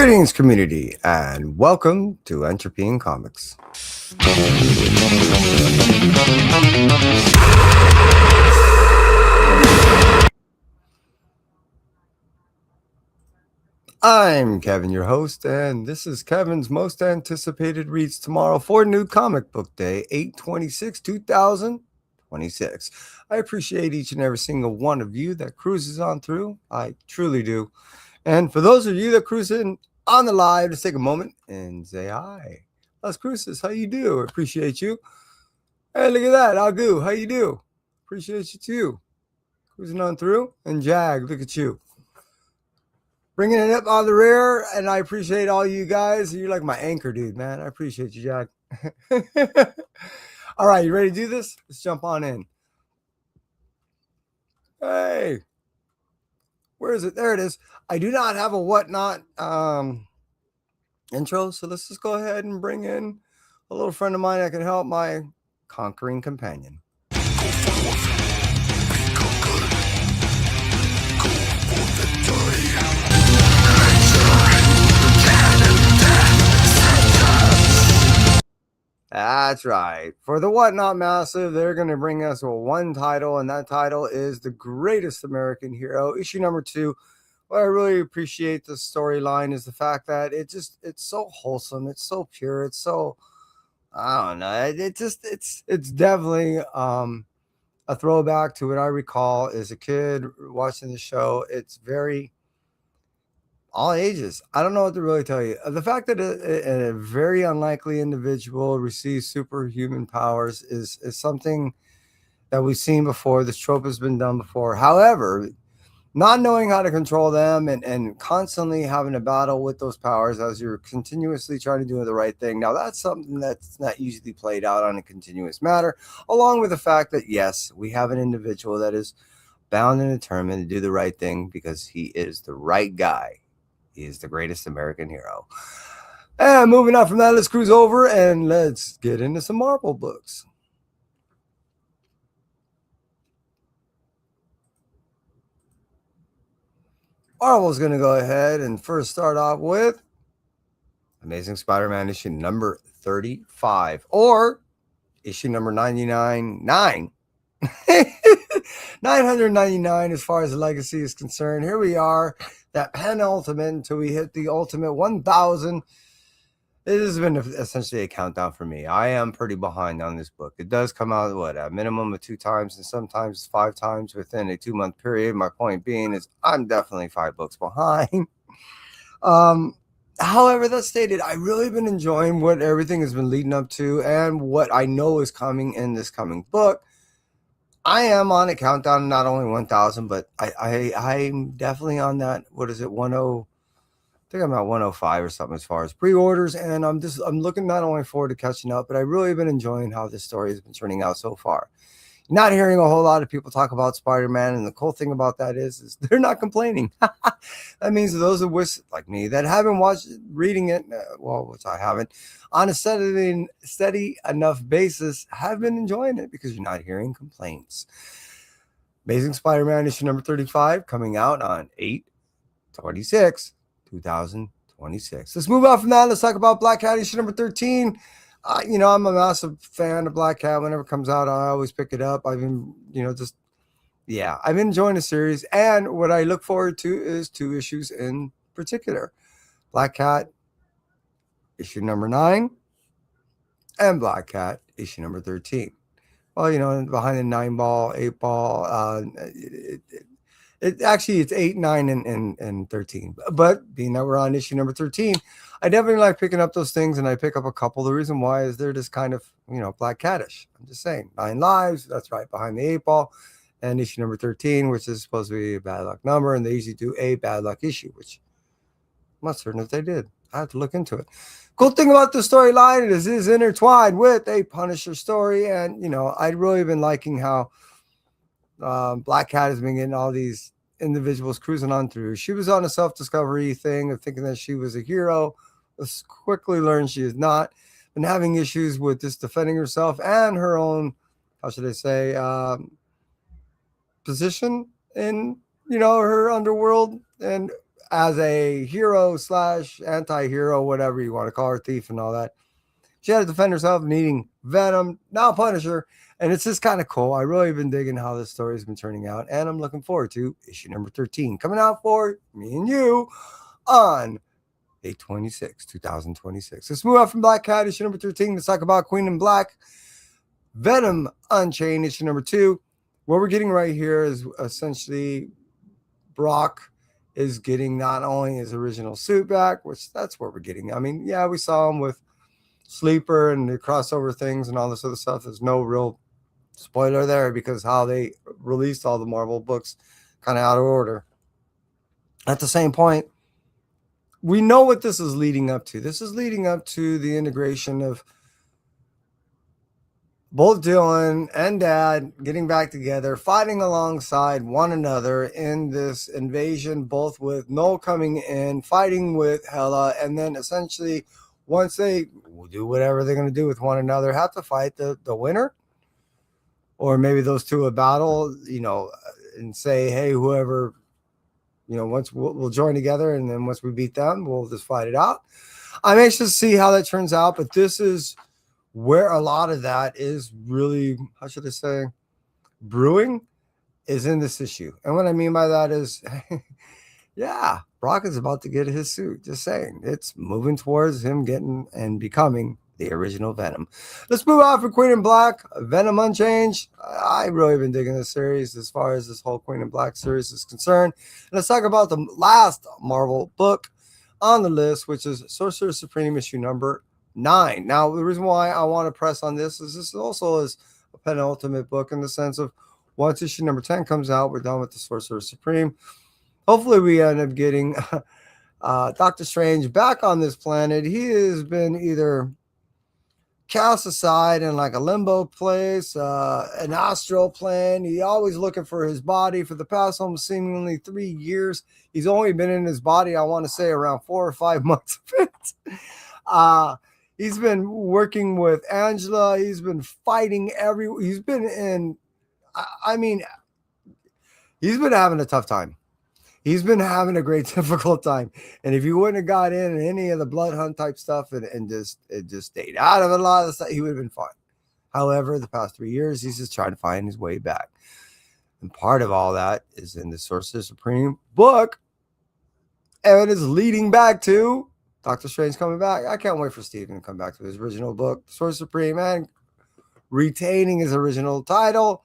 Greetings, community, and welcome to Entropy in Comics. I'm Kevin, your host, and this is Kevin's most anticipated reads tomorrow for New Comic Book Day, 8/26/2026. I appreciate each and every single one of you that cruises on through. I truly do. And for those of you that cruise in on the live, just take a moment and say hi. Las Cruces, how you do? Appreciate you. Hey, look at that. Agu, how you do? Appreciate you too. Cruising on through. And Jag, look at you. Bringing it up on the rear, and I appreciate all you guys. You're like my anchor dude, man. I appreciate you, Jag. All right, you ready to do this? Let's jump on in. Hey. Where is it? There it is. I do not have a whatnot intro, so let's just go ahead and bring in a little friend of mine that can help my conquering companion. That's right. For the Whatnot Massive, they're going to bring us one title, and that title is The Greatest American Hero, issue number 2. What I really appreciate the storyline is the fact that it's so wholesome, it's so pure, it's so, I don't know, it's definitely a throwback to what I recall as a kid watching the show. It's very all ages. I don't know what to really tell you. The fact that a very unlikely individual receives superhuman powers is something that we've seen before. This trope has been done before. However, not knowing how to control them and constantly having a battle with those powers as you're continuously trying to do the right thing. Now, that's something that's not usually played out on a continuous matter, along with the fact that, yes, we have an individual that is bound and determined to do the right thing because he is the right guy. He is the greatest American hero. And moving on from that, let's cruise over and let's get into some Marvel books. Marvel's going to go ahead and first start off with Amazing Spider-Man issue number 35, or issue number 99. 999 as far as the legacy is concerned. Here we are, that penultimate until we hit the ultimate 1,000. It has been essentially a countdown for me. I am pretty behind on this book. It does come out, a minimum of 2 times and sometimes 5 times within a 2-month period. My point being is I'm definitely 5 books behind. However, that stated, I've really been enjoying what everything has been leading up to and what I know is coming in this coming book. I am on a countdown, not only 1,000, but I'm definitely on that. What is it? 10. I think I'm at 105 or something as far as pre-orders, and I'm looking not only forward to catching up, but I've really been enjoying how this story has been turning out so far. Not hearing a whole lot of people talk about Spider-Man, and the cool thing about that is they're not complaining. That means those of us like me that haven't reading it, which I haven't, on a steady enough basis, have been enjoying it because you're not hearing complaints. Amazing Spider-Man issue number 35 coming out on 8/26/2026. Let's move on from that. Let's talk about Black Cat issue number 13. I'm a massive fan of Black Cat. Whenever it comes out, I always pick it up. I've been, I've been enjoying the series. And what I look forward to is 2 issues in particular. Black Cat issue number 9 and Black Cat issue number 13. Well, behind the 9-ball, 8-ball, it's 8, 9, and 13. But being that we're on issue number 13, I definitely like picking up those things, and I pick up a couple. The reason why is they're just kind of, Black Cat-ish. I'm just saying, 9 lives, that's right, behind the 8-ball, and issue number 13, which is supposed to be a bad luck number, and they usually do a bad luck issue, which I'm not certain if they did. I have to look into it. Cool thing about the storyline is intertwined with a Punisher story, and, I've really been liking how Black Cat has been getting all these individuals cruising on through. She was on a self-discovery thing of thinking that she was a hero. Quickly learned she is not. Been having issues with just defending herself and her own, how should I say, position in, her underworld. And as a hero slash anti-hero, whatever you want to call her, thief and all that. She had to defend herself, needing Venom, now Punisher. And it's just kind of cool. I really been digging how this story has been turning out. And I'm looking forward to issue number 13 coming out for me and you on 8/26, 2026. Let's move on from Black Cat, issue number 13. Let's talk about Queen in Black. Venom Unchained, issue number 2. What we're getting right here is essentially Brock is getting not only his original suit back, which that's what we're getting. I mean, yeah, we saw him with Sleeper and the crossover things and all this other stuff. There's no real spoiler there because how they released all the Marvel books kind of out of order. At the same point, we know what this is leading up to. This is leading up to the integration of both Dylan and Dad getting back together, fighting alongside one another in this invasion, both with Noel coming in, fighting with Hela, and then essentially once they do whatever they're going to do with one another, have to fight the winner. Or maybe those two a battle, and say, hey, whoever, once we'll join together, and then once we beat them, we'll just fight it out. I'm anxious to see how that turns out, but this is where a lot of that is really, how should I say, brewing is in this issue. And what I mean by that is, yeah, Brock is about to get his suit. Just saying. It's moving towards him getting and becoming the original Venom. Let's move on from Queen in Black, Venom Unchanged. I've really been digging this series as far as this whole Queen in Black series is concerned. And let's talk about the last Marvel book on the list, which is Sorcerer Supreme issue number 9. Now, the reason why I want to press on this is this also is a penultimate book in the sense of once issue number 10 comes out, we're done with the Sorcerer Supreme. Hopefully we end up getting Doctor Strange back on this planet. He has been either cast aside in like a limbo place, an astral plane. He's always looking for his body for the past almost seemingly 3 years. He's only been in his body, I want to say, around 4 or 5 months of it. He's been working with Angela. He's been fighting he's been in, he's been having a tough time. He's been having a great difficult time. And if he wouldn't have got in any of the blood hunt type stuff and just stayed out of a lot of the stuff, he would have been fine. However, the past 3 years, he's just trying to find his way back. And part of all that is in the Sorcerer Supreme book. And it is leading back to Doctor Strange coming back. I can't wait for Steven to come back to his original book, Sorcerer Supreme, and retaining his original title.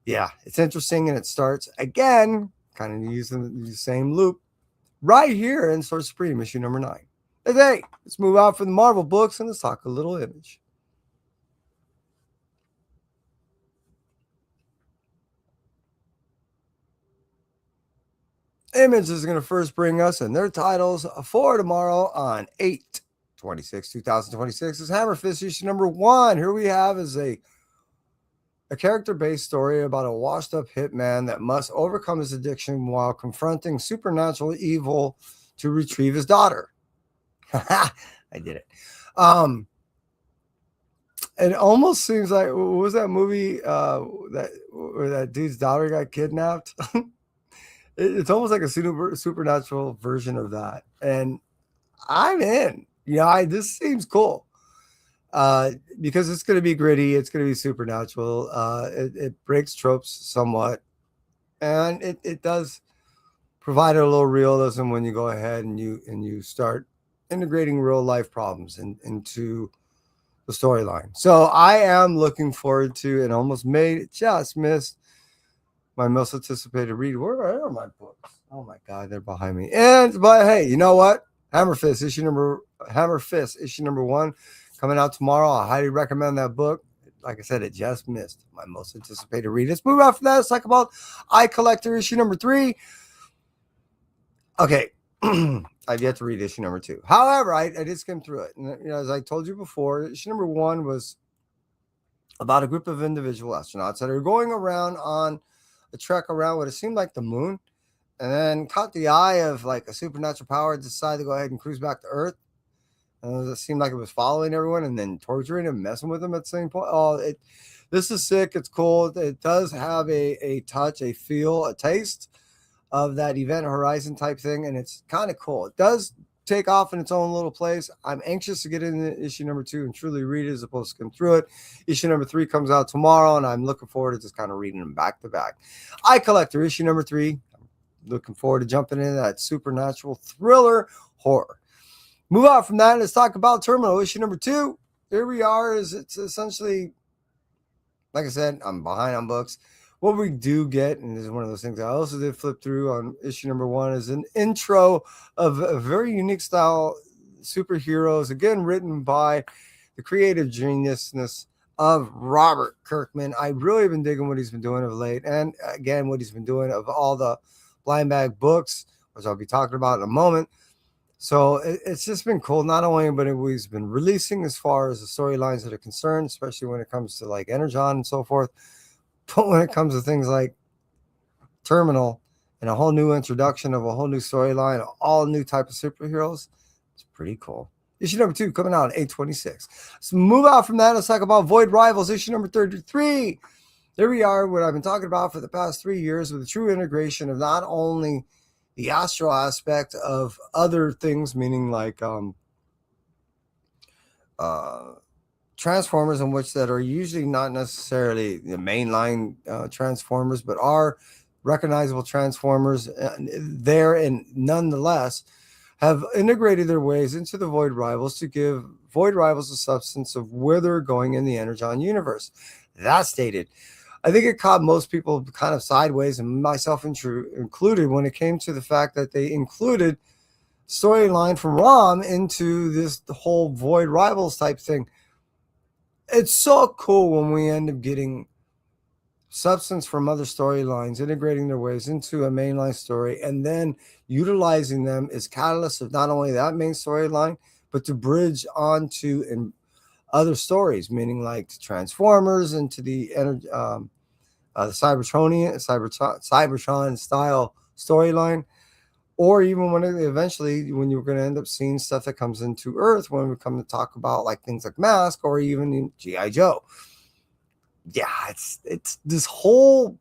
Yeah, it's interesting. And it starts again, kind of using the same loop right here in Sorcerer Supreme issue number 9. Hey, let's move out from the Marvel books and let's talk a little Image. Image is going to first bring us in their titles for tomorrow on 8/26, 2026 is Hammer Fist issue number 1. Here we have is a character-based story about a washed-up hitman that must overcome his addiction while confronting supernatural evil to retrieve his daughter. I did it. It almost seems like, what was that movie where that dude's daughter got kidnapped? It's almost like a supernatural version of that. And I'm in. This seems cool. Because it's going to be gritty, it's going to be supernatural. It breaks tropes somewhat, and it does provide a little realism when you go ahead and you start integrating real life problems into the storyline. So I am looking forward to, and just missed my most anticipated read. Where are my books? Oh my God, they're behind me. But hey, you know what? Hammer Fist issue number 1 coming out tomorrow. I highly recommend that book. Like I said, it just missed my most anticipated read. Let's move after that. Let's talk about Eye Collector issue number 3. Okay. I've yet to read issue number 2. However, I did skim through it. And as I told you before, issue number 1 was about a group of individual astronauts that are going around on a trek around what it seemed like the moon, and then caught the eye of like a supernatural power, decided to go ahead and cruise back to Earth. And it seemed like it was following everyone and then torturing them, messing with them at the same point. This is sick. It's cool. It does have a touch, a feel, a taste of that event horizon type thing, and it's kind of cool. It does take off in its own little place. I'm anxious to get into issue number 2 and truly read it as opposed to skim through it. Issue number 3 comes out tomorrow, and I'm looking forward to just kind of reading them back to back. Eye Collector, issue number 3. Looking forward to jumping into that supernatural thriller horror. Move out from that. Let's talk about Terminal, issue number 2. Here we are. It's essentially, like I said, I'm behind on books. What we do get, and this is one of those things I also did flip through on issue number 1, is an intro of a very unique style superheroes, again written by the creative geniusness of Robert Kirkman. I've really been digging what he's been doing of late, and again, what he's been doing of all the blind bag books, which I'll be talking about in a moment. So it's just been cool, not only but he's been releasing as far as the storylines that are concerned, especially when it comes to like Energon and so forth. But when it comes to things like Terminal and a whole new introduction of a whole new storyline, all new type of superheroes, it's pretty cool. Issue number 2 coming out on 8/26. Let's move out from that. Let's talk about Void Rivals, issue number 33. There we are, what I've been talking about for the past 3 years, with the true integration of not only the astral aspect of other things, meaning like Transformers, in which that are usually not necessarily the mainline Transformers, but are recognizable Transformers there, and nonetheless have integrated their ways into the Void Rivals to give Void Rivals a substance of where they're going in the Energon universe. That stated, I think it caught most people kind of sideways, and myself included, when it came to the fact that they included storyline from Rom into this whole Void Rivals type thing. It's so cool when we end up getting substance from other storylines, integrating their ways into a mainline story, and then utilizing them as catalysts of not only that main storyline, but to bridge onto in other stories, meaning like Transformers into the Cybertron style storyline, or even when eventually when you're going to end up seeing stuff that comes into Earth when we come to talk about like things like Mask or even G.I. Joe. Yeah, it's this whole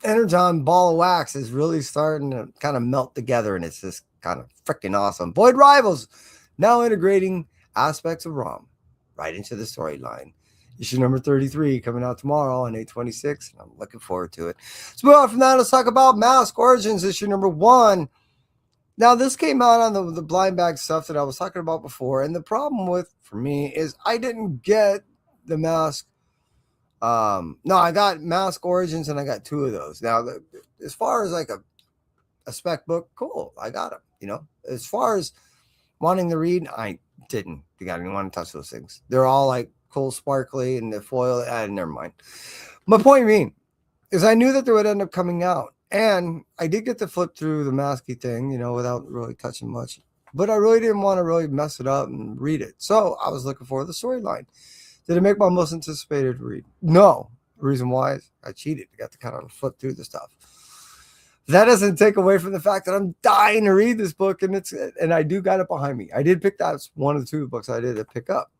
Energon ball of wax is really starting to kind of melt together, and it's just kind of freaking awesome. Void Rivals now integrating aspects of ROM right into the storyline. Issue number 33 coming out tomorrow on 8/26. I'm looking forward to it. Let's move on from that. Let's talk about Mask Origins, issue number 1. Now, this came out on the blind bag stuff that I was talking about before. And the problem for me is I didn't get the Mask. No, I got Mask Origins and I got 2 of those. Now, as far as like a spec book, cool. I got them. You know, as far as wanting to read, I didn't. I didn't want to touch those things. They're all like cool, sparkly, and the foil. Never mind. My point being is I knew that they would end up coming out, and I did get to flip through the Masky thing, you know, without really touching much. But I really didn't want to really mess it up and read it, so I was looking for the storyline. Did it make my most anticipated read? No. The reason why is I cheated. I got to kind of flip through the stuff. That doesn't take away from the fact that I'm dying to read this book, and I do got it behind me. I did pick that. It's one of the 2 books I did pick up.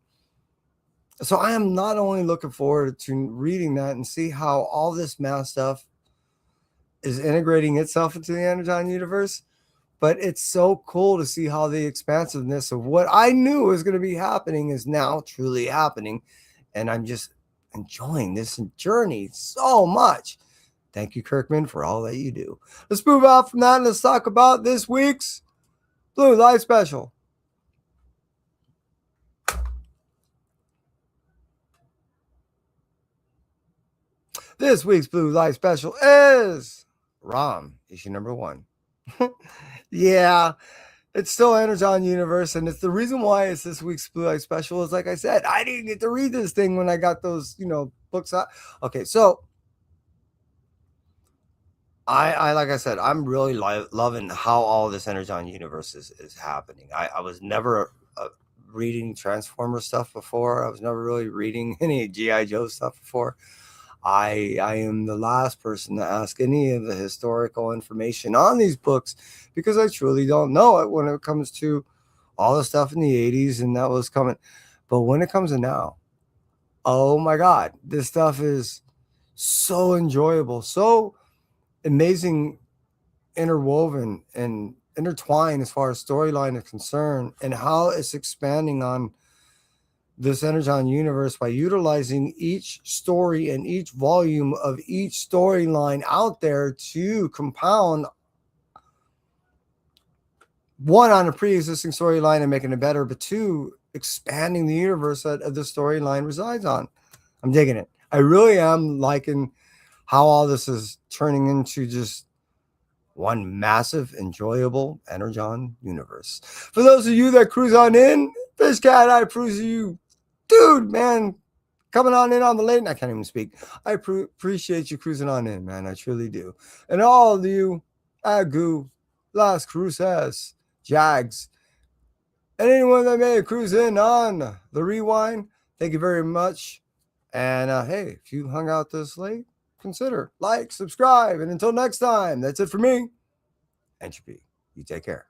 So I am not only looking forward to reading that and see how all this math stuff is integrating itself into the Energon universe, but it's so cool to see how the expansiveness of what I knew was going to be happening is now truly happening. And I'm just enjoying this journey so much. Thank you, Kirkman, for all that you do. Let's move out from that and let's talk about this week's Blue Light Special. This week's Blue Light Special is ROM, issue number 1. Yeah, it's still Energon Universe, and it's the reason why it's this week's Blue Light Special is, like I said, I didn't get to read this thing when I got those, books out. Okay, so I like I said, I'm really loving how all this Energon Universe is happening. I was never reading Transformer stuff before. I was never really reading any G.I. Joe stuff before. I am the last person to ask any of the historical information on these books because I truly don't know it when it comes to all the stuff in the 80s and that was coming. But when it comes to now, oh my God, this stuff is so enjoyable, so amazing interwoven and intertwined as far as storyline is concerned, and how it's expanding on this Energon universe by utilizing each story and each volume of each storyline out there to compound one on a pre-existing storyline and making it better, but two, expanding the universe that the storyline resides on. I'm digging it. I really am liking how all this is turning into just one massive, enjoyable Energon universe. For those of you that cruise on in, Fish Cat, I appreciate you. Dude, man, coming on in on the late, I can't even speak. I appreciate you cruising on in, man. I truly do. And all of you, Agu, Las Cruces, Jags, and anyone that may cruise in on the rewind, thank you very much. And hey, if you hung out this late, consider like, subscribe, and until next time, that's it for me. NCBD, you take care.